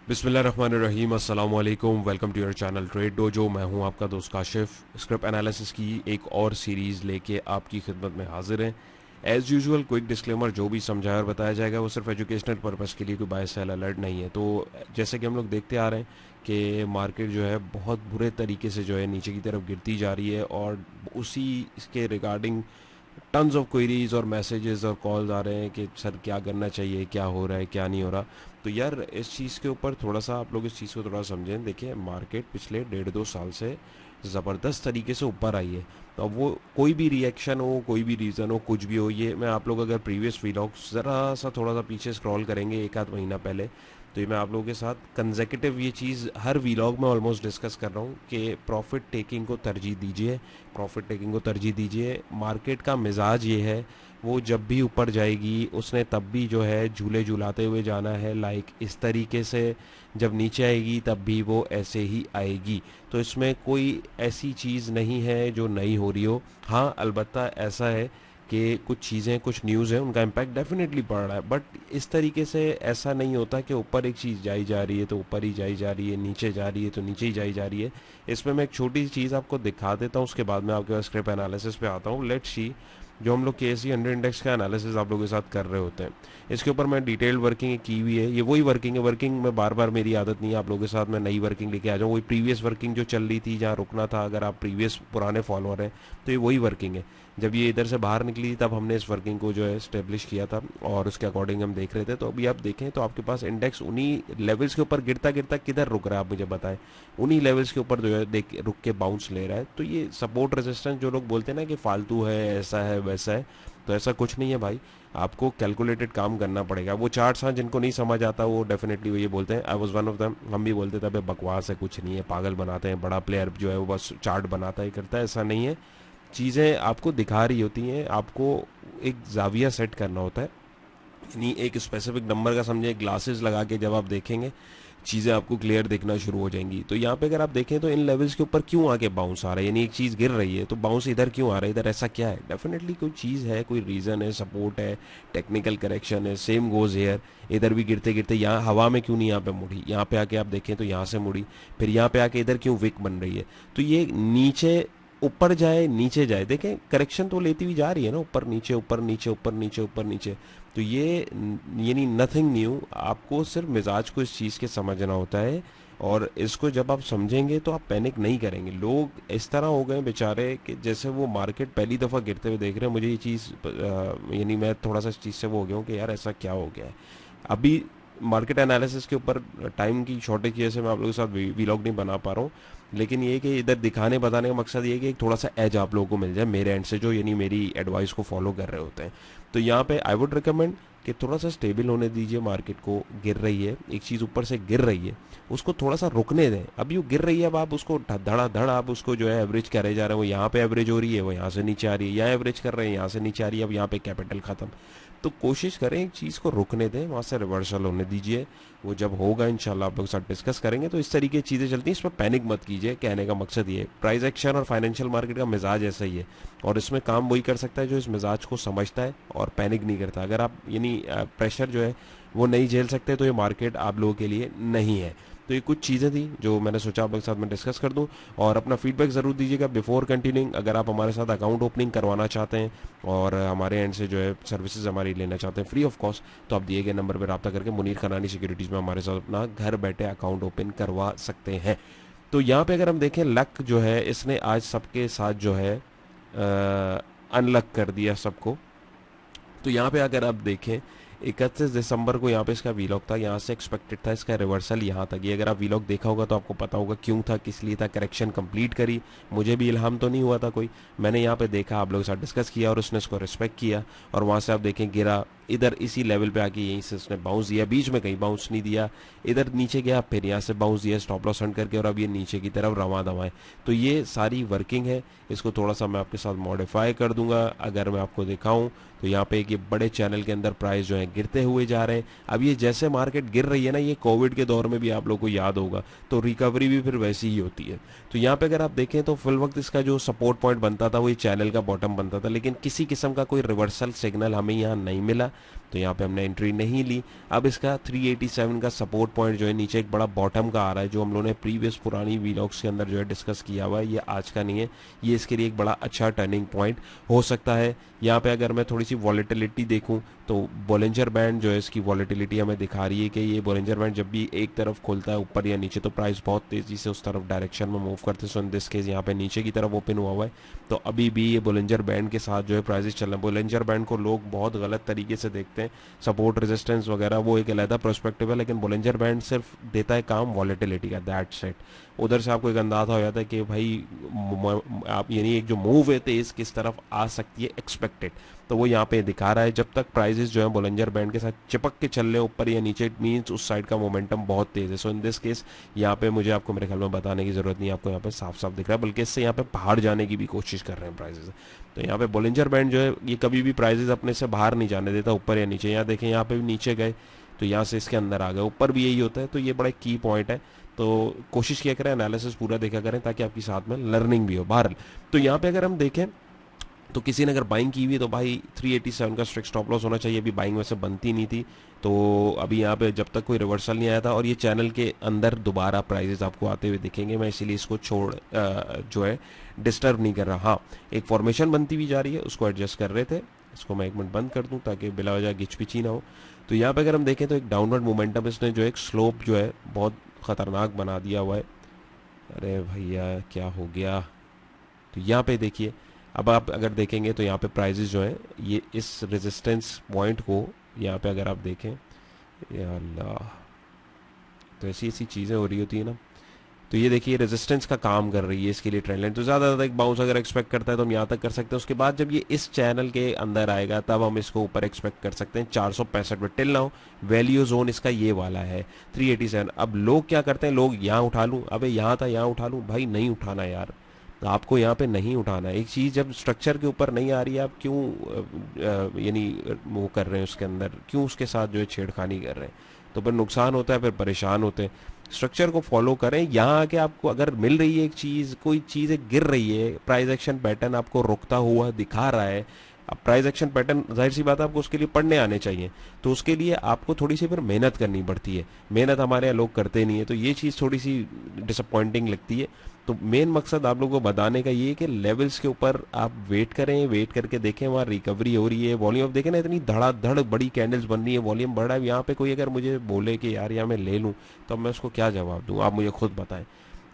बिस्मिल्लाहिर्रहमानिर्रहीम अस्सलाम वालेकुम। Welcome to your channel trade dojo. मैं हूं आपका दोस्त काशिफ। स्क्रिप्ट एनालिसिस की एक और सीरीज़ लेके आपकी खिदमत में हाजिर हैं। एज़ यूजुअल क्विक डिस्क्लेमर, जो भी समझाया और बताया जाएगा वो सिर्फ एजुकेशनल पर्पज़ के लिए, कोई बाय सेल अलर्ट नहीं है। तो जैसे कि हम लोग देखते आ रहे हैं कि मार्केट जो है बहुत बुरे तरीके से जो है नीचे की तरफ गिरती जा रही है, और उसी इसके रिगार्डिंग टन्स ऑफ क्वेरीज और मैसेजेस और कॉल्स आ रहे हैं कि सर क्या करना चाहिए, क्या हो रहा है, क्या नहीं हो रहा। तो यार इस चीज़ के ऊपर थोड़ा सा आप लोग इस चीज़ को थोड़ा समझें। देखिए, मार्केट पिछले 1.5-2 साल से ज़बरदस्त तरीके से ऊपर आई है। तो अब वो कोई भी रिएक्शन हो, कोई भी रीज़न हो, कुछ भी हो, ये मैं आप लोग अगर प्रीवियस व्लॉग्स ज़रा सा थोड़ा सा पीछे स्क्रॉल करेंगे एक आध महीना पहले, तो ये मैं आप लोगों के साथ कंसेक्यूटिव ये चीज़ हर व्लॉग में ऑलमोस्ट डिस्कस कर रहा हूँ कि प्रॉफिट टेकिंग को तरजीह दीजिए, प्रॉफिट टेकिंग को तरजीह दीजिए। मार्केट का मिजाज ये है, वो जब भी ऊपर जाएगी उसने तब भी जो है झूले झूलाते हुए जाना है, लाइक इस तरीके से। जब नीचे आएगी तब भी वो ऐसे ही आएगी। तो इसमें कोई ऐसी चीज़ नहीं है जो नई हो रही हो। हाँ, अलबत्ता ऐसा है कि कुछ चीज़ें, कुछ न्यूज़ हैं, उनका इम्पैक्ट डेफिनेटली पड़ रहा है, बट इस तरीके से ऐसा नहीं होता कि ऊपर एक चीज़ जाई जा रही है तो ऊपर ही जाई जा रही है, नीचे जा रही है तो नीचे ही जाई जा रही है। इसमें मैं एक छोटी सी चीज़ आपको दिखा देता हूँ, उसके बाद मैं आपके पास स्क्रिप्ट एनालिसिस पे आता हूँ। लेट्स सी, जो हम लोग KSE 100 इंडेक्स का एनालिसिस आप लोगों के साथ कर रहे होते हैं, इसके ऊपर मैं डिटेल्ड वर्किंग की हुई है। ये वही वर्किंग है, वर्किंग में बार बार मेरी आदत नहीं है आप लोगों के साथ मैं नई वर्किंग लेके आ जाऊँ। वही प्रीवियस वर्किंग जो चल रही थी, जहाँ रुकना था, अगर आप प्रीवियस पुराने फॉलोअर हैं तो ये वही वर्किंग है। जब ये इधर से बाहर निकली तब हमने इस वर्किंग को जो है स्टेब्लिश किया था, और उसके अकॉर्डिंग हम देख रहे थे। तो अभी आप देखें तो आपके पास इंडेक्स उन्हीं लेवल्स के ऊपर गिरता गिरता किधर रुक रहा है, आप मुझे बताएं। उन्हीं लेवल्स के ऊपर जो है देख रुक के बाउंस ले रहा है। तो ये सपोर्ट रेजिस्टेंस जो लोग बोलते हैं ना कि फालतू है, ऐसा है वैसा है, तो ऐसा कुछ नहीं है भाई। आपको कैलकुलेटेड काम करना पड़ेगा। वो चार्ट्स, हाँ, जिनको नहीं समझ आता वो डेफिनेटली वो ये बोलते हैं, I was one of them. हम भी बोलते थे भाई बकवास है, कुछ नहीं है, पागल बनाते हैं, बड़ा प्लेयर जो है वो बस चार्ट बनाता ही करता है। ऐसा नहीं है। चीज़ें आपको दिखा रही होती हैं, आपको एक जाविया सेट करना होता है, यानी एक स्पेसिफिक नंबर का समझे ग्लासेस लगा के जब आप देखेंगे चीज़ें आपको क्लियर दिखना शुरू हो जाएंगी। तो यहाँ पे अगर आप देखें तो इन लेवल्स के ऊपर क्यों आके बाउंस आ रहा है, यानी एक चीज़ गिर रही है तो बाउंस इधर क्यों आ रहा है, इधर ऐसा क्या है। डेफिनेटली कोई चीज़ है, कोई रीज़न है, सपोर्ट है, टेक्निकल करेक्शन है। सेम गोज हेयर, इधर भी गिरते गिरते यहाँ हवा में क्यों नहीं यहाँ पे मुड़ी, यहाँ पे आके आप देखें तो यहाँ से मुड़ी, फिर यहाँ पे आके इधर क्यों विक बन रही है। तो ये नीचे ऊपर जाए नीचे जाए, देखें करेक्शन तो लेती हुई जा रही है ना, ऊपर नीचे ऊपर नीचे ऊपर नीचे ऊपर नीचे। तो ये यानी नथिंग न्यू। आपको सिर्फ मिजाज को इस चीज़ के समझना होता है, और इसको जब आप समझेंगे तो आप पैनिक नहीं करेंगे। लोग इस तरह हो गए बेचारे कि जैसे वो मार्केट पहली दफ़ा गिरते हुए देख रहे हैं। मुझे ये चीज़ यानी मैं थोड़ा सा इस चीज़ से वो हो गया हूँ कि यार ऐसा क्या हो गया है। अभी मार्केट एनालिसिस के ऊपर टाइम की शॉर्टेज की वजह से मैं आप लोगों के साथ वीलॉग नहीं बना पा रहा हूँ, लेकिन ये कि इधर दिखाने बताने का मकसद ये है कि एक थोड़ा सा एज आप लोगों को मिल जाए मेरे एंड से, जो यानी मेरी एडवाइस को फॉलो कर रहे होते हैं। तो यहाँ पे आई वुड रिकमेंड कि थोड़ा सा स्टेबल होने दीजिए। मार्केट को गिर रही है, एक चीज़ ऊपर से गिर रही है, उसको थोड़ा सा रुकने दें। अभी वो गिर रही है, अब आप उसको धड़ाधड़ आप उसको जो है एवरेज करे जा रहे हैं। वो यहाँ पे एवरेज हो रही है, वो यहाँ से नीचे आ रही है, यहाँ एवरेज कर रहे हैं, यहाँ से नीचे आ रही है, अब यहाँ पे कैपिटल खत्म। तो कोशिश करें एक चीज़ को रुकने दें, वहाँ से रिवर्सल होने दीजिए। वो जब होगा इंशाल्लाह आप लोग के साथ डिस्कस करेंगे। तो इस तरीके की चीज़ें चलती हैं, इसमें पैनिक मत कीजिए। कहने का मकसद ये है, प्राइस एक्शन और फाइनेंशियल मार्केट का मिजाज ऐसा ही है, और इसमें काम वही कर सकता है जो इस मिजाज को समझता है और पैनिक नहीं करता। अगर आप यानी प्रेशर जो है वो नहीं झेल सकते तो ये मार्केट आप लोगों के लिए नहीं है। तो ये कुछ चीज़ें थी जो मैंने सोचा आप लोग के साथ मैं डिस्कस कर दूं, और अपना फीडबैक ज़रूर दीजिएगा बिफोर कंटिन्यूइंग। अगर आप हमारे साथ अकाउंट ओपनिंग करवाना चाहते हैं और हमारे एंड से जो है सर्विसेज हमारी लेना चाहते हैं फ्री ऑफ कॉस्ट, तो आप दिए गए नंबर पर रब्ता करके मुनीर खनानी सिक्योरिटीज़ में हमारे साथ अपना घर बैठे अकाउंट ओपन करवा सकते हैं। तो यहाँ पे अगर हम देखें, लक जो है इसने आज सबके साथ जो है अनलक कर दिया सबको। तो यहाँ पे अगर आप देखें 31 दिसंबर को यहाँ पे इसका वीलॉग था, यहाँ से एक्सपेक्टेड था इसका रिवर्सल यहाँ तक। ये अगर आप वीलॉग देखा होगा तो आपको पता होगा क्यों था, किस लिए था। करेक्शन कंप्लीट करी, मुझे भी इल्हाम तो नहीं हुआ था कोई, मैंने यहाँ पे देखा, आप लोगों के साथ डिस्कस किया और उसने इसको रिस्पेक्ट किया। और वहाँ से आप देखें गिरा, इधर इसी लेवल पे आके यहीं से उसने बाउंस दिया, बीच में कहीं बाउंस नहीं दिया, इधर नीचे गया, फिर यहाँ से बाउंस दिया स्टॉप लॉस हंट करके, और अब ये नीचे की तरफ रवां दवाएं। तो ये सारी वर्किंग है, इसको थोड़ा सा मैं आपके साथ मॉडिफाई कर दूंगा। अगर मैं आपको दिखाऊं तो यहाँ पे एक ये बड़े चैनल के अंदर प्राइस जो है गिरते हुए जा रहे हैं। अब ये जैसे मार्केट गिर रही है ना, ये कोविड के दौर में भी आप लोगों को याद होगा, तो रिकवरी भी फिर वैसी ही होती है। तो यहाँ पे अगर आप देखें तो फिल वक्त इसका जो सपोर्ट पॉइंट बनता था वो ये चैनल का बॉटम बनता था, लेकिन किसी किस्म का कोई रिवर्सल सिग्नल हमें यहाँ नहीं मिला। तो यहाँ पे हमने एंट्री नहीं ली। अब इसका 387 का सपोर्ट पॉइंट जो है नीचे एक बड़ा बॉटम का आ रहा है, जो हम लोगों ने प्रीवियस पुरानी वीलॉग्स के अंदर जो है डिस्कस किया हुआ है, ये आज का नहीं है। ये इसके लिए एक बड़ा अच्छा टर्निंग पॉइंट हो सकता है। यहाँ पे अगर मैं थोड़ी सी वॉलेटिलिटी देखूँ तो बोलिंजर बैंड जो है इसकी वॉलेटिलिटी हमें दिखा रही है कि ये बोलिंजर बैंड जब भी एक तरफ खुलता है ऊपर या नीचे तो प्राइस बहुत तेज़ी से उस तरफ डायरेक्शन में मूव करते हैं। सो इन दिस केस यहाँ पे नीचे की तरफ ओपन हुआ है, तो अभी भी ये बोलिंजर बैंड के साथ जो है प्राइसेस चल रहे हैं। बोलिंजर बैंड को लोग बहुत गलत तरीके से देखते हैं, सपोर्ट रेजिस्टेंस वगैरह वो एक अलग पर्सपेक्टिव है, लेकिन बोलिंजर बैंड सिर्फ देता है काम वॉलेटिलिटी का, दैट सेट। उधर से आपको एक अंदाजा हो जाता है कि भाई आप यानी एक जो मूव है तेज किस तरफ आ सकती है एक्सपेक्टेड, तो वो यहाँ पे दिखा रहा है। जब तक प्राइसेस जो है बोलिंजर बैंड के साथ चिपक के चल रहे ऊपर या नीचे, इट मीन्स उस साइड का मोमेंटम बहुत तेज है। सो इन दिस केस यहाँ पे मुझे आपको मेरे ख्याल में बताने की जरूरत नहीं है, आपको यहाँ पे साफ साफ दिख रहा है, बल्कि इससे यहाँ पे पहाड़ जाने की भी कोशिश कर रहे हैं प्राइसेस। तो यहाँ पे बोलिंजर बैंड जो है ये कभी भी प्राइसेस अपने से बाहर नहीं जाने देता ऊपर या नीचे। यहाँ देखें यहाँ पे भी नीचे गए तो यहाँ से इसके अंदर आ गए, ऊपर भी यही होता है। तो ये बड़ा की पॉइंट है, तो कोशिश किया करें एनालिसिस पूरा देखा करें ताकि आपकी साथ में लर्निंग भी हो। बहरहाल तो यहाँ पे अगर हम देखें तो किसी ने अगर बाइंग की हुई तो भाई 387 का स्ट्रिक्ट स्टॉप लॉस होना चाहिए। अभी बाइंग वैसे बनती नहीं थी, तो अभी यहाँ पे जब तक कोई रिवर्सल नहीं आया था, और ये चैनल के अंदर दोबारा प्राइजेस आपको आते हुए दिखेंगे, मैं इसीलिए इसको छोड़ जो है डिस्टर्ब नहीं कर रहा। हाँ, एक फॉर्मेशन बनती हुई जा रही है, उसको एडजस्ट कर रहे थे। इसको मैं एक मिनट बंद कर दूं ताकि बिला वजह घिचपिची ना हो। तो यहाँ पे अगर हम देखें तो एक डाउनवर्ड मोमेंटम इसने जो एक स्लोप जो है बहुत ख़तरनाक बना दिया हुआ है। अरे भैया क्या हो गया, तो यहाँ पे देखिए अब आप अगर देखेंगे तो यहाँ पे प्राइजेस जो हैं ये इस रेजिस्टेंस पॉइंट को यहाँ पे अगर आप देखें, या अल्लाह, तो ऐसी ऐसी चीज़ें हो रही होती है ना। तो ये देखिए रेजिस्टेंस का काम कर रही है इसके लिए ट्रेंड लाइन, तो ज़्यादा ज़्यादा एक बाउंस अगर एक्सपेक्ट करता है तो हम यहाँ तक कर सकते हैं। उसके बाद जब ये इस चैनल के अंदर आएगा तब हम इसको ऊपर एक्सपेक्ट कर सकते हैं 465 में। टिल नाउ वैल्यू जोन इसका ये वाला है 387। अब लोग क्या करते हैं, लोग यहाँ उठा लूँ, अबे यहाँ था यहाँ उठा लूँ, भाई नहीं उठाना यार, आपको यहाँ पे नहीं उठाना है। एक चीज़ जब स्ट्रक्चर के ऊपर नहीं आ रही है, आप क्यों यानी वो कर रहे हैं उसके अंदर, क्यों उसके साथ जो है छेड़खानी कर रहे हैं, तो फिर नुकसान होता है, फिर परेशान होते हैं। स्ट्रक्चर को फॉलो करें। यहाँ आके आपको अगर मिल रही है एक चीज़, कोई चीज़ एक गिर रही है, प्राइस एक्शन पैटर्न आपको रुकता हुआ दिखा रहा है, अब प्राइस एक्शन पैटर्न जाहिर सी बात है आपको उसके लिए पढ़ने आने चाहिए, तो उसके लिए आपको थोड़ी सी फिर मेहनत करनी पड़ती है। मेहनत हमारे यहाँ लोग करते नहीं है, तो ये चीज़ थोड़ी सी डिसअपॉइंटिंग लगती है। तो मेन मकसद आप लोगों को बताने का ये है कि लेवल्स के ऊपर आप वेट करें, वेट करके देखें वहाँ रिकवरी हो रही है। वॉल्यूम आप देखें ना, इतनी धड़ाधड़ बड़ी कैंडल्स बन रही है, वॉल्यूम बढ़ रहा है। यहाँ पे कोई अगर मुझे बोले कि यार यहाँ मैं ले लूँ, तो मैं उसको क्या जवाब दूँ, आप मुझे खुद बताएं।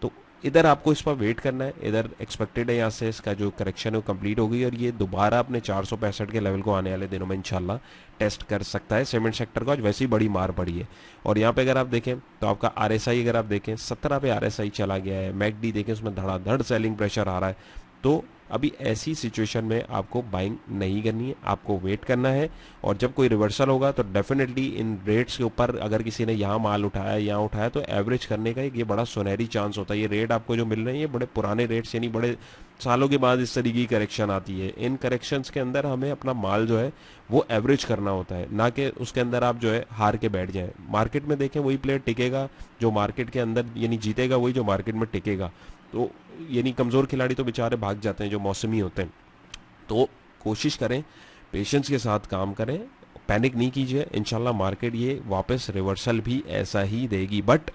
तो इधर आपको इस पर वेट करना है, इधर एक्सपेक्टेड है यहाँ से इसका जो करेक्शन है वो कंप्लीट हो गई, और ये दोबारा अपने 465 के लेवल को आने वाले दिनों में इंशाल्लाह टेस्ट कर सकता है। सीमेंट सेक्टर को आज वैसे ही बड़ी मार पड़ी है। और यहाँ पे अगर आप देखें तो आपका आरएसआई अगर आप देखें 17 पे आरएसआई चला गया है। मैकडी देखें उसमें धड़ाधड़ सेलिंग प्रेशर आ रहा है। तो अभी ऐसी सिचुएशन में आपको बाइंग नहीं करनी है, आपको वेट करना है। और जब कोई रिवर्सल होगा तो डेफिनेटली इन रेट्स के ऊपर अगर किसी ने यहाँ माल उठाया यहाँ उठाया तो एवरेज करने का एक ये बड़ा सुनहरी चांस होता है। ये रेट आपको जो मिल रहे हैं ये बड़े पुराने रेट्स, यानी बड़े सालों के बाद इस तरीके की करेक्शन आती है। इन करेक्शंस के अंदर हमें अपना माल जो है वो एवरेज करना होता है, ना कि उसके अंदर आप जो है हार के बैठ जाएं। मार्केट में देखें वही प्लेयर टिकेगा जो मार्केट के अंदर, यानी जीतेगा वही जो मार्केट में टिकेगा। तो यानी कमज़ोर खिलाड़ी तो बेचारे भाग जाते हैं जो मौसमी होते हैं। तो कोशिश करें, पेशेंस के साथ काम करें, पैनिक नहीं कीजिए। इंशाल्लाह मार्केट ये वापस रिवर्सल भी ऐसा ही देगी, बट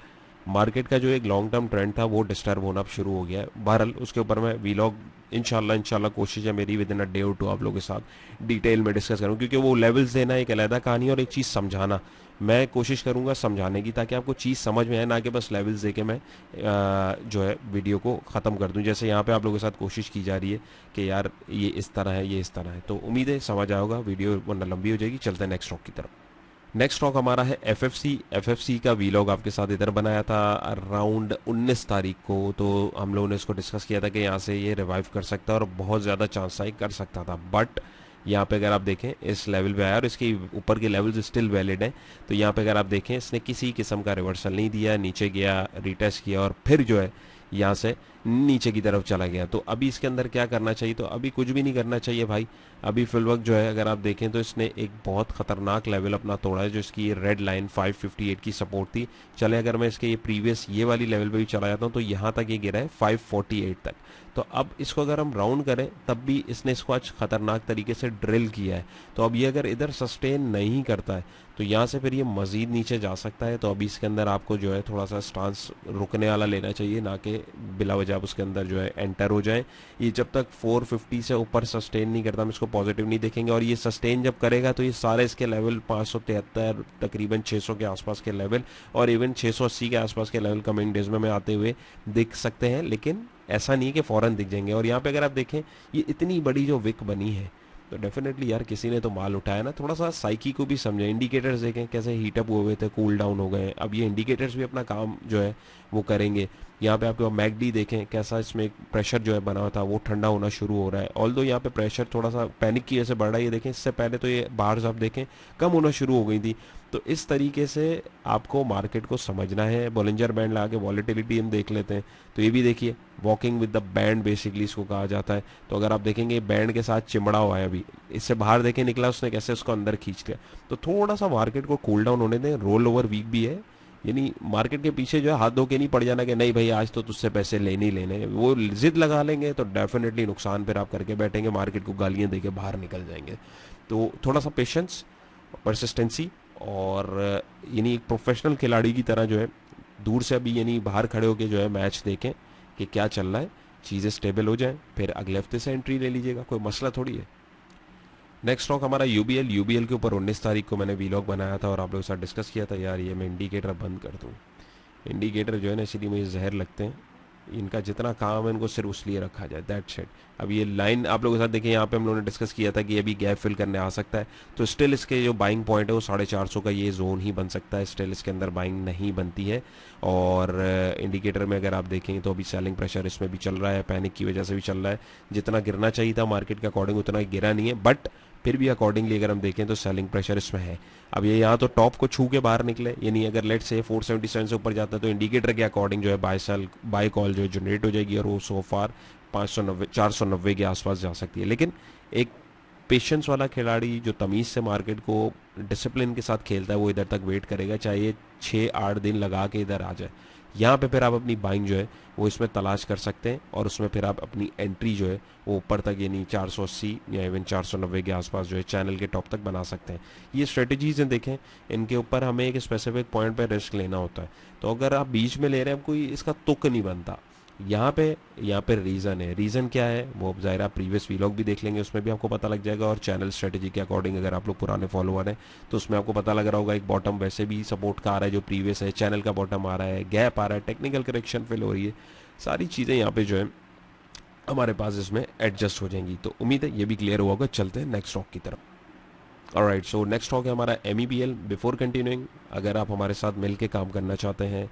मार्केट का जो एक लॉन्ग टर्म ट्रेंड था वो डिस्टर्ब होना शुरू हो गया है। बहरहाल उसके ऊपर मैं वीलॉग इंशाल्लाह कोशिश है मेरी विद इन अ डे और टू आप लोगों के साथ डिटेल में डिस्कस करूँ, क्योंकि वो लेवल्स देना एक अलग कहानी है और एक चीज़ समझाना मैं कोशिश करूंगा समझाने की, ताकि आपको चीज़ समझ में आए, ना कि बस लेवल्स दे के मैं जो है वीडियो को ख़त्म कर दूं। जैसे यहाँ पे आप लोगों के साथ कोशिश की जा रही है कि यार ये इस तरह है, ये इस तरह है, तो उम्मीद है समझ आएगा। वीडियो वरना लंबी हो जाएगी। चलते हैं नेक्स्ट स्टॉक की तरफ। नेक्स्ट स्टॉक हमारा है एफएफसी का वीलॉग आपके साथ इधर बनाया था अराउंड 19 तारीख को। तो हम लोगों ने इसको डिस्कस किया था कि यहाँ से ये रिवाइव कर सकता है और बहुत ज़्यादा चांस आई कर सकता था, बट यहाँ पे अगर आप देखें इस लेवल पे आया और इसके ऊपर के लेवल्स स्टिल वैलिड हैं। तो यहाँ पे अगर आप देखें इसने किसी किस्म का रिवर्सल नहीं दिया, नीचे गया, रीटेस्ट किया और फिर जो है यहाँ से नीचे की तरफ चला गया। तो अभी इसके अंदर क्या करना चाहिए, तो अभी कुछ भी नहीं करना चाहिए भाई। अभी फिल वक्त जो है अगर आप देखें तो इसने एक बहुत ख़तरनाक लेवल अपना तोड़ा है, जो इसकी ये रेड लाइन 558 की सपोर्ट थी। चले अगर मैं इसके ये प्रीवियस ये वाली लेवल पे भी चला जाता हूँ तो यहाँ तक ये गिरा है 548 तक। तो अब इसको अगर हम राउंड करें तब भी इसने इसको आज खतरनाक तरीके से ड्रिल किया है। तो अब ये अगर इधर सस्टेन नहीं करता है तो यहाँ से फिर ये मज़ीद नीचे जा सकता है। तो अभी इसके अंदर आपको जो है थोड़ा सा स्टांस रुकने वाला लेना चाहिए, ना कि बिला वजह आप उसके अंदर जो है एंटर हो जाए। ये जब तक 450 से ऊपर सस्टेन नहीं करता हम इसको पॉजिटिव नहीं देखेंगे, और ये सस्टेन जब करेगा तो ये सारे इसके लेवल 573 तकरीबन 600 के आसपास के लेवल और इवन 680 के आसपास के लेवल कमिंग डेज में आते हुए दिख सकते हैं। लेकिन ऐसा नहीं कि फ़ौरन दिख जाएंगे। और यहाँ पे अगर आप देखें ये इतनी बड़ी जो विक बनी है तो डेफिनेटली यार किसी ने तो माल उठाया ना। थोड़ा सा साइकी को भी समझें, इंडिकेटर्स देखें कैसे हीटअप हुए तो कूल डाउन हो गए। अब ये इंडिकेटर्स भी अपना काम जो है वो करेंगे। यहाँ पे आपके मैकडी देखें कैसा इसमें प्रेशर जो है बना हुआ था वो ठंडा होना शुरू हो रहा है। ऑल्दो यहाँ पे प्रेशर थोड़ा सा पैनिक की वजह से बढ़ रहा है। ये देखें इससे पहले तो ये बार्स आप देखें कम होना शुरू हो गई थी। तो इस तरीके से आपको मार्केट को समझना है। बॉलिंजर बैंड लगा के वॉलेटिलिटी हम देख लेते हैं। तो ये भी देखिए walking with the band basically इसको कहा जाता है। तो अगर आप देखेंगे बैंड के साथ चिमड़ा हुआ है, अभी इससे बाहर देखें निकला उसने कैसे उसको अंदर खींच लिया। तो थोड़ा सा मार्केट को कूल डाउन होने दें। रोल ओवर वीक भी है, यानी मार्केट के पीछे जो है हाथ धो के नहीं पड़ जाना कि नहीं भाई आज तो तुझसे पैसे लेने ही लेने। वो जिद लगा लेंगे तो डेफिनेटली नुकसान फिर आप करके बैठेंगे, मार्केट को गालियां दे के बाहर निकल जाएंगे। तो थोड़ा सा पेशेंस, परसिस्टेंसी और यानी एक प्रोफेशनल खिलाड़ी की तरह जो है दूर से अभी यानी बाहर खड़े होकर जो है मैच देखें कि क्या चल रहा है, चीज़ें स्टेबल हो जाएं, फिर अगले हफ्ते से एंट्री ले लीजिएगा, कोई मसला थोड़ी है। नेक्स्ट स्टॉक हमारा यूबीएल के ऊपर 19 तारीख को मैंने वीलॉग बनाया था और आप लोगों के साथ डिस्कस किया था यार ये मैं इंडिकेटर बंद कर दूँ। इंडिकेटर जो है ना इसीलिए मुझे जहर लगते हैं, इनका जितना काम है इनको सिर्फ उसलिए रखा जाए, दैट शेड। अब ये लाइन आप लोगों के साथ देखें, यहाँ पे हम लोगों ने डिस्कस किया था कि अभी गैप फिल करने आ सकता है। तो स्टिल इसके जो बाइंग पॉइंट है वो 450 का ये जोन ही बन सकता है। स्टिल इसके अंदर बाइंग नहीं बनती है। और इंडिकेटर में अगर आप देखें तो अभी सेलिंग प्रेशर इसमें भी चल रहा है, पैनिक की वजह से भी चल रहा है। जितना गिरना चाहिए था मार्केट के अकॉर्डिंग उतना गिरा नहीं है, बट फिर भी अकॉर्डिंगली अगर हम देखें तो सेलिंग प्रेशर इसमें है। अब ये यहाँ तो टॉप को छू के बाहर निकले, यानी अगर लेट से 477 से ऊपर जाता है तो इंडिकेटर के अकॉर्डिंग जो है बाय कॉल जो है जनरेट हो जाएगी और वो सो फार 590 490 के आसपास जा सकती है। लेकिन एक पेशेंस वाला खिलाड़ी जो तमीज़ से मार्केट को डिसिप्लिन के साथ खेलता है वो इधर तक वेट करेगा, चाहे ये 6-8 दिन लगा के इधर आ जाए। यहाँ पे फिर आप अपनी बाइंग जो है वो इसमें तलाश कर सकते हैं और उसमें फिर आप अपनी एंट्री जो है वो ऊपर तक यानी 480 या इवन 490 के आसपास जो है चैनल के टॉप तक बना सकते हैं। ये स्ट्रेटजीज हैं, देखें इनके ऊपर हमें एक स्पेसिफिक पॉइंट पर रिस्क लेना होता है। तो अगर आप बीच में ले रहे हैं कोई इसका तुक नहीं बनता। यहाँ पे रीज़न है, रीज़न क्या है वो ज़ाहिर आप प्रीवियस वीलॉग भी देख लेंगे, उसमें भी आपको पता लग जाएगा। और चैनल स्ट्रेटजी के अकॉर्डिंग अगर आप लोग पुराने फॉलोअर हैं तो उसमें आपको पता लग रहा होगा एक बॉटम वैसे भी सपोर्ट का आ रहा है जो प्रीवियस है, चैनल का बॉटम आ रहा है, गैप आ रहा है, टेक्निकल करेक्शन फिल हो रही है, सारी चीज़ें यहाँ पे जो है हमारे पास इसमें एडजस्ट हो जाएंगी। तो उम्मीद है ये भी क्लियर हुआ होगा। चलते हैं नेक्स्ट स्टॉक की तरफ। ऑलराइट, सो नेक्स्ट स्टॉक है हमारा MEBL। बिफोर कंटिन्यूइंग अगर आप हमारे साथ मिल के काम करना चाहते हैं,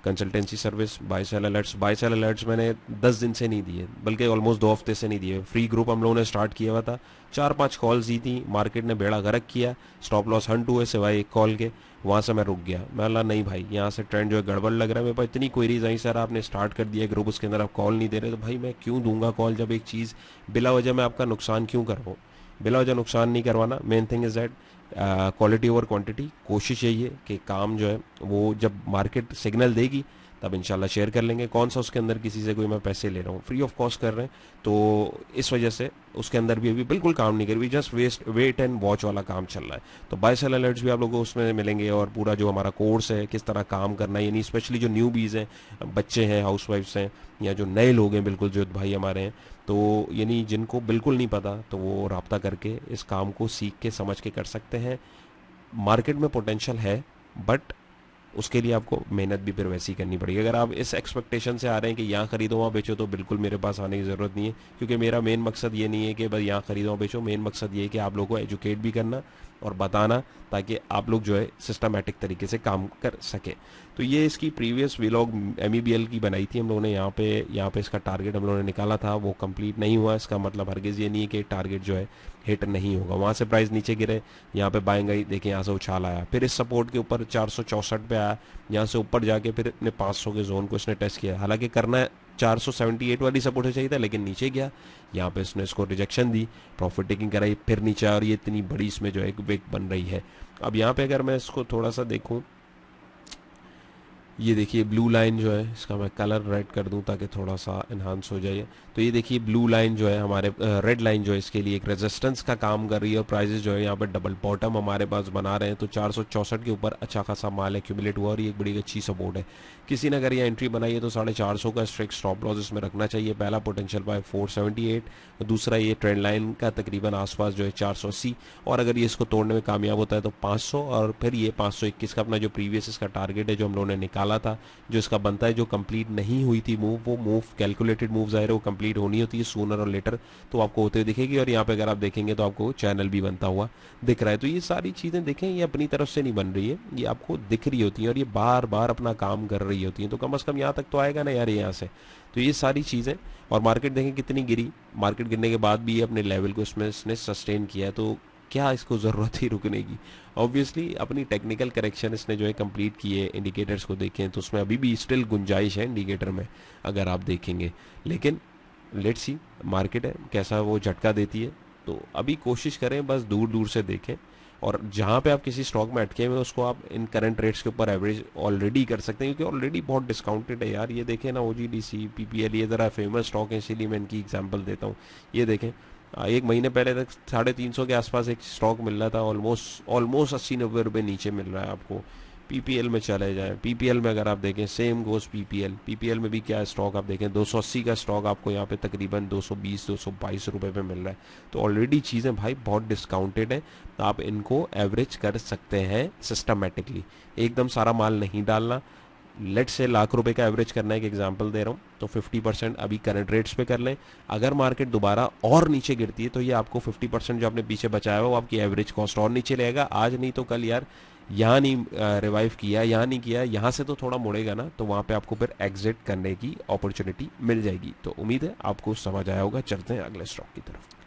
consultancy service, buy sell alerts मैंने 10 दिन से नहीं दिए, बल्कि ऑलमोस्ट 2 हफ्ते से नहीं दिए। फ्री ग्रुप हम लोगों ने स्टार्ट किया हुआ था, 4-5 कॉल्स दी थी, मार्केट ने बेड़ा गर्क किया, स्टॉप लॉस हंट हुए सिवाय एक कॉल के, वहाँ से मैं रुक गया। मैं बोला नहीं भाई यहाँ से ट्रेंड जो है गड़बड़ लग रहा है। मेरे पास इतनी क्वेरीज आई, सर आपने स्टार्ट कर दिया ग्रुप उसके अंदर आप कॉल नहीं दे रहे। तो भाई मैं क्यों दूंगा कॉल जब एक चीज़ बिला वजह मैं आपका नुकसान क्यों करवाऊँ। बिला वजह नुकसान नहीं करवाना। Main thing is that quality over quantity. कोशिश यही है कि काम जो है वो जब मार्केट सिग्नल देगी तब इंशाल्लाह शेयर कर लेंगे। कौन सा उसके अंदर किसी से कोई मैं पैसे ले रहा हूँ, फ्री ऑफ कॉस्ट कर रहे हैं, तो इस वजह से उसके अंदर भी अभी बिल्कुल काम नहीं कर रही, जस्ट वेट एंड वॉच वाला काम चल रहा है। तो बाय सेल अलर्ट्स भी आप लोगों को उसमें मिलेंगे और पूरा जो हमारा कोर्स है किस तरह काम करना है, यानी स्पेशली जो न्यू बीज हैं, बच्चे हैं, हाउस वाइफ्स हैं या जो नए लोग हैं बिल्कुल जो भाई हमारे हैं, तो यानी जिनको बिल्कुल नहीं पता तो वो रब्ता करके इस काम को सीख के समझ के कर सकते हैं। मार्केट में पोटेंशियल है बट उसके लिए आपको मेहनत भी फिर वैसी करनी पड़ेगी। अगर आप इस एक्सपेक्टेशन से आ रहे हैं कि यहाँ खरीदो वहाँ बेचो तो बिल्कुल मेरे पास आने की ज़रूरत नहीं है, क्योंकि मेरा मेन मकसद ये नहीं है कि बस यहाँ खरीदो वहाँ बेचो। मेन मकसद ये है कि आप लोगों को एजुकेट भी करना और बताना ताकि आप लोग जो है सिस्टमेटिक तरीके से काम कर सके। तो ये इसकी प्रीवियस व्लॉग MEBL की बनाई थी हम लोगों ने। यहाँ पे इसका टारगेट हम लोगों ने निकाला था, वो कंप्लीट नहीं हुआ। इसका मतलब हरगिज़ ये नहीं है कि टारगेट जो है हिट नहीं होगा। वहाँ से प्राइस नीचे गिरे, यहाँ पे बाइंग आई, देखिए यहाँ से उछाल आया, फिर इस सपोर्ट के ऊपर 464 पे आया, यहाँ से ऊपर जाके फिर अपने 500 के जोन को इसने टेस्ट किया। हालांकि करना 478 वाली सपोर्ट से चाहिए था लेकिन नीचे गया, यहाँ पे इसने इसको रिजेक्शन दी, प्रॉफिट टेकिंग कराई, फिर नीचे आया और ये इतनी बड़ी इसमें जो है एक विक बन रही है। अब यहाँ पे अगर मैं इसको थोड़ा सा देखूँ, ये देखिए ब्लू लाइन जो है, इसका मैं कलर रेड कर दूं ताकि थोड़ा सा इन्हांस हो जाए। तो ये देखिए ब्लू लाइन जो है हमारे, रेड लाइन जो है इसके लिए एक रेजिस्टेंस का काम कर रही है, और प्राइजेस जो है यहाँ पे डबल बॉटम हमारे पास बना रहे हैं। तो 464 के ऊपर अच्छा खासा माल एक्यूमुलेट हुआ, और ये एक बड़ी अच्छी सपोर्ट है। किसी ने अगर ये एंट्री बनाई है तो 450 का स्ट्रिक्ट स्टॉप लॉस इसमें रखना चाहिए। पहला पोटेंशियल बाय 478, और दूसरा ये ट्रेंड लाइन का तकरीबन आसपास जो है 480, और अगर ये इसको तोड़ने में कामयाब होता है तो 500, और फिर ये 521 का अपना जो प्रीवियस इसका टारगेट है जो हम लोगों ने निकाला था, जो इसका बनता है, जो कंप्लीट नहीं हुई थी मूव, वो मूव कैलकुलेटेड मूव ज़ाहिर है वो कंप्लीट होनी होती है सूनर और लेटर, तो आपको होते हुए दिखेगी। और यहाँ पे अगर आप देखेंगे तो आपको चैनल भी बनता हुआ दिख रहा है। तो ये सारी चीज़ें देखें, ये अपनी तरफ से नहीं बन रही है, ये आपको दिख रही होती हैं, और ये बार बार अपना काम कर रही होती हैं। तो कम से कम यहाँ तक तो आएगा ना यार यहाँ से। तो ये सारी चीज़ें, और मार्केट देखें कितनी गिरी, मार्केट गिरने के बाद भी ये अपने लेवल को इसने सस्टेन किया है। तो क्या इसको ज़रूरत ही रुकने की? ऑब्वियसली अपनी टेक्निकल करेक्शन इसने जो है कंप्लीट की है। इंडिकेटर्स को देखें तो उसमें अभी भी स्टिल गुंजाइश है इंडिकेटर में, अगर आप देखेंगे। लेकिन लेट्स सी मार्केट है कैसा वो झटका देती है। तो अभी कोशिश करें बस दूर दूर से देखें, और जहाँ पे आप किसी स्टॉक में अटके हुए हैं उसको आप इन करंट रेट्स के ऊपर एवरेज ऑलरेडी कर सकते हैं, क्योंकि ऑलरेडी बहुत डिस्काउंटेड है यार। ये देखें ना, OGDC, PPL, ये ज़रा फेमस स्टॉक है, इसीलिए मैं इनकी एग्जांपल देता हूँ। ये देखें, एक महीने पहले तक 350 के आसपास एक स्टॉक मिल रहा था, ऑलमोस्ट ऑलमोस्ट 80-90 रुपये नीचे मिल रहा है आपको। PPL में चले जाएं, PPL में अगर आप देखें सेम गोस PPL में भी क्या स्टॉक आप देखें, 280 का स्टॉक आपको यहाँ पे तकरीबन 220-222 रुपये पे मिल रहा है। तो ऑलरेडी चीज़ें भाई बहुत डिस्काउंटेड है, तो आप इनको एवरेज कर सकते हैं सिस्टमेटिकली, एकदम सारा माल नहीं डालना। लेट से ₹1,00,000 का एवरेज करना है, एक एग्जांपल दे रहा हूँ, तो 50% अभी करंट रेट्स पे कर लें। अगर मार्केट दोबारा और नीचे गिरती है तो ये आपको 50% जो आपने पीछे बचाया हुआ वो आपकी एवरेज कॉस्ट और नीचे लेगा। आज नहीं तो कल यार, यहाँ नहीं रिवाइव किया, यहाँ नहीं किया, यहाँ से तो थोड़ा मुड़ेगा ना, तो वहाँ पे आपको फिर एग्जिट करने की अपॉर्चुनिटी मिल जाएगी। तो उम्मीद है आपको समझ आया होगा। चलते हैं अगले स्टॉक की तरफ।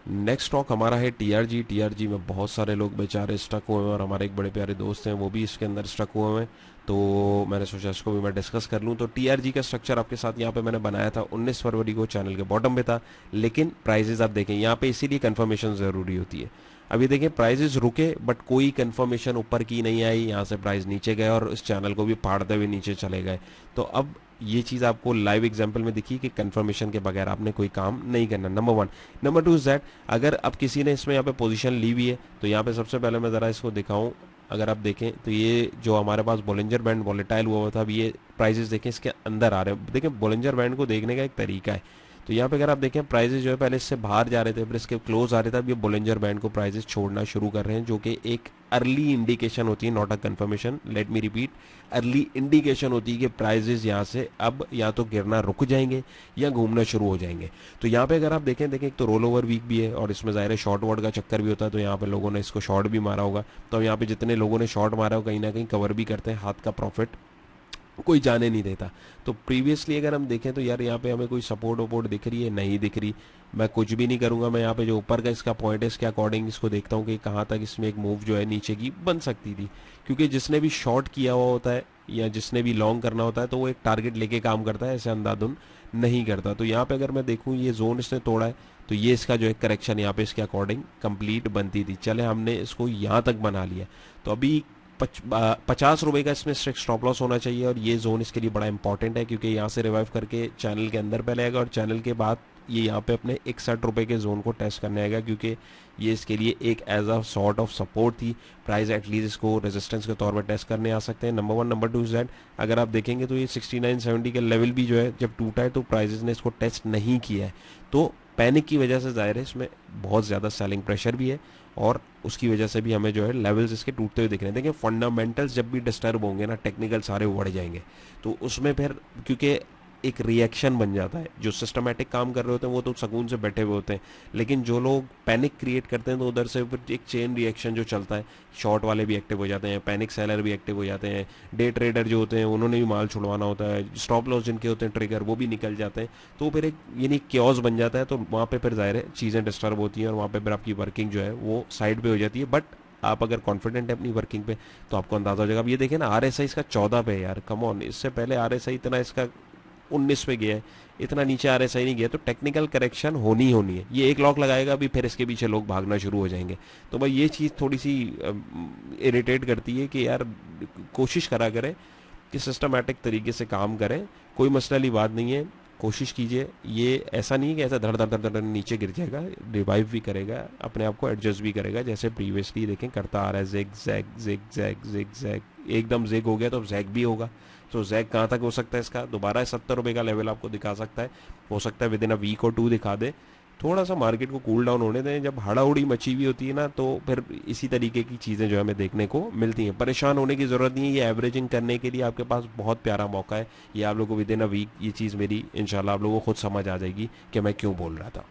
नेक्स्ट स्टॉक हमारा है TRG में बहुत सारे लोग बेचारे स्टक हुए हैं, और हमारे एक बड़े प्यारे दोस्त हैं वो भी इसके अंदर स्टक हुए हैं। तो मैंने सोचा इसको भी मैं डिस्कस कर लूँ। तो TRG का स्ट्रक्चर आपके साथ यहाँ पे मैंने बनाया था 19 फरवरी को, चैनल के बॉटम पे था। लेकिन प्राइजेज आप देखें यहाँ पे, इसीलिए कंफर्मेशन ज़रूरी होती है। अभी देखें प्राइजेज रुके, बट कोई कंफर्मेशन ऊपर की नहीं आई, यहाँ से प्राइस नीचे गए और इस चैनल को भी फाड़ते हुए नीचे चले गए। तो अब ये चीज़ आपको लाइव एग्जांपल में दिखी कि कंफर्मेशन के बगैर आपने कोई काम नहीं करना, नंबर 1। नंबर 2 इज दैट, अगर अब किसी ने इसमें यहाँ पे पोजीशन ली हुई है, तो यहाँ पे सबसे पहले मैं ज़रा इसको दिखाऊं। अगर आप देखें तो ये जो हमारे पास बोलिंजर बैंड वॉलेटाइल हुआ था, अब ये प्राइजेस देखें इसके अंदर आ रहे हैं। देखें बोलिंजर बैंड को देखने का एक तरीका है। तो यहाँ पे अगर आप देखें प्राइजेस जो है पहले इससे बाहर जा रहे थे, फिर इसके क्लोज आ रहे थे, अब ये बोलिंजर बैंड को प्राइजेस छोड़ना शुरू कर रहे हैं, जो कि एक अर्ली इंडिकेशन होती है, not a confirmation. Let me repeat, early indication होती है कि प्राइजेस यहाँ से अब या तो गिरना रुक जाएंगे या घूमना शुरू हो जाएंगे। तो यहाँ पे अगर आप देखें एक तो रोल ओवर वीक भी है, और इसमें ज़ाहिर है शॉर्ट वर्ड का चक्कर भी होता है। तो यहाँ पे लोगों ने इसको शॉर्ट भी मारा होगा। तो यहाँ पे जितने लोगों ने शॉर्ट मारा हो, कहीं ना कहीं कवर भी करते हैं, हाथ का प्रॉफिट कोई जाने नहीं देता। तो प्रीवियसली अगर हम देखें तो यार यहाँ पे हमें कोई सपोर्ट वपोर्ट दिख रही है, नहीं दिख रही। मैं कुछ भी नहीं करूँगा, मैं यहाँ पे जो ऊपर का इसका पॉइंट है इसके अकॉर्डिंग इसको देखता हूँ कि कहाँ तक इसमें एक मूव जो है नीचे की बन सकती थी। क्योंकि जिसने भी शॉर्ट किया हुआ होता है या जिसने भी लॉन्ग करना होता है, तो वो एक टारगेट लेके काम करता है, ऐसे अंधाधुन नहीं करता। तो यहाँ पे अगर मैं देखूँ ये जोन इसने तोड़ा है, तो ये इसका जो है करेक्शन यहाँ पे इसके अकॉर्डिंग कंप्लीट बनती थी। चले हमने इसको यहाँ तक बना लिया, तो अभी 50 रुपए का इसमें स्ट्रिक्ट स्टॉप लॉस होना चाहिए। और ये जोन इसके लिए बड़ा इंपॉर्टेंट है, क्योंकि यहाँ से रिवाइव करके चैनल के अंदर पहले आएगा, और चैनल के बाद ये यहाँ पे अपने 61 रुपए के जोन को टेस्ट करने आएगा, क्योंकि ये इसके लिए एक as a sort of support थी। प्राइस एटलीस्ट इसको रेजिस्टेंस के तौर पर टेस्ट करने आ सकते हैं, नंबर 1। नंबर 2 इज दैट, अगर आप देखेंगे तो ये 69.70 के लेवल भी जो है जब टूटा है, तो प्राइजेस ने इसको टेस्ट नहीं किया है। तो पैनिक की वजह से ज़ाहिर है इसमें बहुत ज़्यादा सेलिंग प्रेशर भी है, और उसकी वजह से भी हमें जो है लेवल्स इसके टूटते हुए दिख रहे हैं। देखिए फंडामेंटल्स जब भी डिस्टर्ब होंगे ना, टेक्निकल सारे बढ़ जाएंगे, तो उसमें फिर क्योंकि एक रिएक्शन बन जाता है। जो सिस्टमेटिक काम कर रहे होते हैं वो तो सुकून से बैठे हुए होते हैं, लेकिन जो लोग पैनिक क्रिएट करते हैं तो उधर से फिर एक चेन रिएक्शन जो चलता है, शॉर्ट वाले भी एक्टिव हो जाते हैं, पैनिक सेलर भी एक्टिव हो जाते हैं, डे ट्रेडर जो होते हैं उन्होंने भी माल छुड़वाना होता है, स्टॉप लॉस जिनके होते हैं ट्रिगर वो भी निकल जाते हैं। तो फिर एक यानी क्योस बन जाता है। तो वहाँ पे फिर जाहिर है चीज़ें डिस्टर्ब होती हैं, और वहाँ पे फिर आपकी वर्किंग जो है वो साइड पे हो जाती है। बट आप अगर कॉन्फिडेंट है अपनी वर्किंग पे, तो आपको अंदाजा हो जाएगा। अब ये देखें ना, RSI इसका 14 पे है यार, कम ऑन। इससे पहले RSI इतना इसका 19 पे गया है, इतना नीचे RSI नहीं गया। तो टेक्निकल करेक्शन होनी होनी है। ये एक लॉक लगाएगा अभी, फिर इसके पीछे लोग भागना शुरू हो जाएंगे। तो भाई ये चीज़ थोड़ी सी इरिटेट करती है कि यार कोशिश करा करें कि सिस्टमेटिक तरीके से काम करें। कोई मसले वाली बात नहीं है, कोशिश कीजिए। ये ऐसा नहीं है कि ऐसा धड़ धड़ धड़ धड़ नीचे गिर जाएगा, रिवाइव भी करेगा, अपने आप को एडजस्ट भी करेगा, जैसे प्रीवियसली देखें करता आ रहा है, जेग जैग जेग जैग जेग जैग, एकदम जेग हो गया तो अब जैग भी होगा। तो जैग कहाँ तक हो सकता है इसका, दोबारा 70 रुपये का लेवल आपको दिखा सकता है, हो सकता है विद इन अ वीक और 2 दिखा दे। थोड़ा सा मार्केट को कूल डाउन होने दें, जब हड़ाउड़ी मची हुई होती है ना तो फिर इसी तरीके की चीज़ें जो है हमें देखने को मिलती हैं। परेशान होने की ज़रूरत नहीं है, ये एवरेजिंग करने के लिए आपके पास बहुत प्यारा मौका है। ये आप लोगों को विद इन अ वीक ये चीज़ मेरी इंशाल्लाह आप लोगों को खुद समझ आ जाएगी कि मैं क्यों बोल रहा था।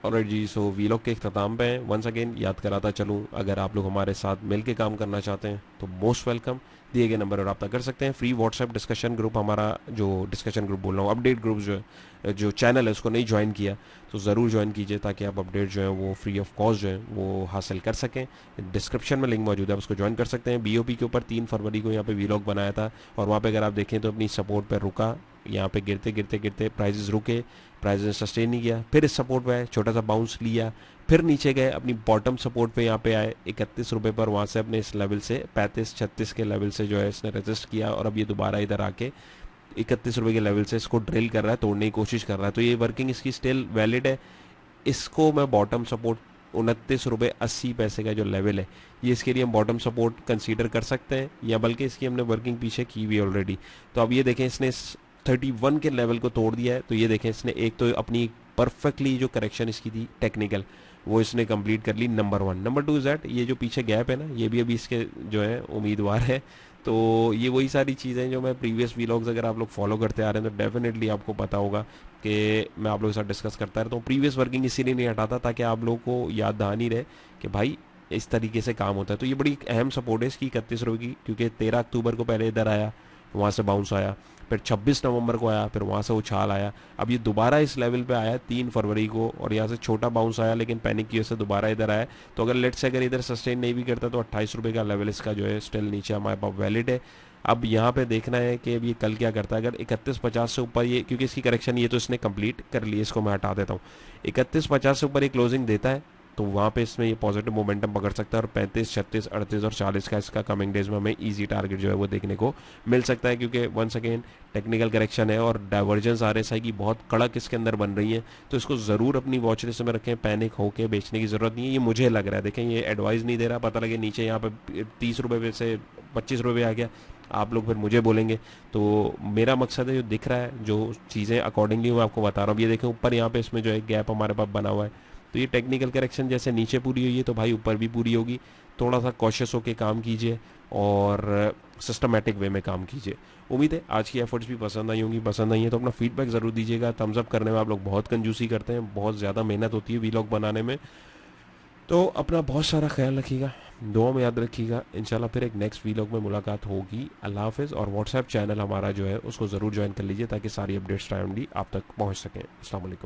ऑलराइट जी, सो वीलॉग के इख्तिताम पे वंस अगेन याद कराता चलूँ, अगर आप लोग हमारे साथ मिल के काम करना चाहते हैं तो मोस्ट वेलकम, दिए गए नंबर पर रब्ता कर सकते हैं। फ्री व्हाट्सएप डिस्कशन ग्रुप, हमारा जो डिस्कशन ग्रुप बोल रहा हूँ, अपडेट ग्रुप जो चैनल है उसको नहीं ज्वाइन किया तो ज़रूर ज्वाइन कीजिए, ताकि आप अपडेट जो है वो फ्री ऑफ कॉस्ट जो है वो हासिल कर सकें। डिस्क्रिप्शन में लिंक मौजूद है, आप उसको ज्वाइन कर सकते हैं। बीओपी के ऊपर 3 फरवरी को यहाँ पे वीलॉग बनाया था, और वहाँ पे अगर आप देखें तो अपनी सपोर्ट पर रुका, यहाँ पे गिरते गिरते गिरते प्राइजेस रुके, प्राइजेस ने सस्टेन नहीं किया, फिर इस सपोर्ट पे आए, छोटा सा बाउंस लिया, फिर नीचे गए, अपनी बॉटम सपोर्ट पे यहाँ पे आए 31 रुपये पर, वहाँ से अपने इस लेवल से 35-36 के लेवल से जो है इसने रेजिस्ट किया, और अब ये दोबारा इधर आके 31 रुपये के लेवल से इसको ड्रिल कर रहा है, तोड़ने की कोशिश कर रहा है। तो ये वर्किंग इसकी स्टिल वैलिड है। इसको मैं बॉटम सपोर्ट 29 रुपये 80 पैसे का जो लेवल है, ये इसके लिए हम बॉटम सपोर्ट कंसीडर कर सकते हैं, या बल्कि इसकी हमने वर्किंग पीछे की हुई ऑलरेडी। तो अब ये देखें इसने 31 के लेवल को तोड़ दिया है। तो ये देखें इसने एक तो अपनी परफेक्टली जो करेक्शन इसकी थी टेक्निकल, वो इसने कंप्लीट कर ली, नंबर 1। नंबर 2 इज़ दैट ये जो पीछे गैप है ना, ये भी अभी इसके जो है उम्मीदवार है। तो ये वही सारी चीज़ें जो मैं प्रीवियस वीलॉग्स अगर आप लोग फॉलो करते आ रहे हैं तो डेफिनेटली आपको पता होगा कि मैं आप लोगों के साथ डिस्कस करता रहता हूँ। प्रीवियस वर्किंग इसीलिए नहीं हटाता ताकि आप लोगों को याद दहानी रहे कि भाई इस तरीके से काम होता है। तो ये बड़ी अहम सपोर्ट है इसकी 31 रुपये की, क्योंकि 13 अक्टूबर को पहले इधर आया, वहाँ से बाउंस आया, फिर 26 नवंबर को आया, फिर वहाँ से उछाल आया, अब ये दोबारा इस लेवल पे आया 3 फरवरी को, और यहाँ से छोटा बाउंस आया लेकिन पैनिक की वजह से दोबारा इधर आया। तो अगर लेट से अगर इधर सस्टेन नहीं भी करता तो 28 रुपये का लेवल इसका जो है स्टिल नीचे हमारे पास वैलिड है। अब यहाँ पे देखना है कि अब ये कल क्या करता है। अगर 31.50 से ऊपर ये, क्योंकि इसकी करेक्शन ये तो इसने कंप्लीट कर ली, इसको मैं हटा देता हूँ, 31.50 से ऊपर ये क्लोजिंग देता है तो वहाँ पे इसमें ये पॉजिटिव मोमेंटम पकड़ सकता है, और 35, 36, 38 और 40 का इसका कमिंग डेज में हमें इजी टारगेट जो है वो देखने को मिल सकता है। क्योंकि वंस अगेन टेक्निकल करेक्शन है और डाइवर्जेंस आरएसआई की बहुत कड़क इसके अंदर बन रही है, तो इसको ज़रूर अपनी वॉच लिस्ट में रखें। पैनिक होकर बेचने की ज़रूरत नहीं है, ये मुझे लग रहा है। देखें ये एडवाइस नहीं दे रहा, पता लगे नीचे यहाँ पे 30 रुपये से 25 रुपये आ गया, आप लोग फिर मुझे बोलेंगे। तो मेरा मकसद है जो दिख रहा है, जो चीज़ें अकॉर्डिंगली मैं आपको बता रहा हूँ। ये देखें ऊपर यहाँ पे इसमें जो है गैप हमारे पास बना हुआ है, तो ये टेक्निकल करेक्शन जैसे नीचे पूरी हुई है तो भाई ऊपर भी पूरी होगी। थोड़ा सा कॉशियस होकर काम कीजिए और सिस्टमेटिक वे में काम कीजिए। उम्मीद है आज की एफर्ट्स भी पसंद आई होंगी। पसंद आई है तो अपना फीडबैक ज़रूर दीजिएगा। थम्स अप करने में आप लोग बहुत कंजूसी करते हैं, बहुत ज़्यादा मेहनत होती है वीलॉग बनाने में। तो अपना बहुत सारा ख्याल रखिएगा, दुआ में याद रखिएगा। इंशाल्लाह फिर एक नेक्स्ट वीलॉग में मुलाकात होगी। अल्लाह हाफ़िज़। और व्हाट्सएप चैनल हमारा जो है उसको ज़रूर ज्वाइन कर लीजिए ताकि सारी अपडेट्स टाइमली आप तक पहुँच सकें। अस्सलाम वालेकुम।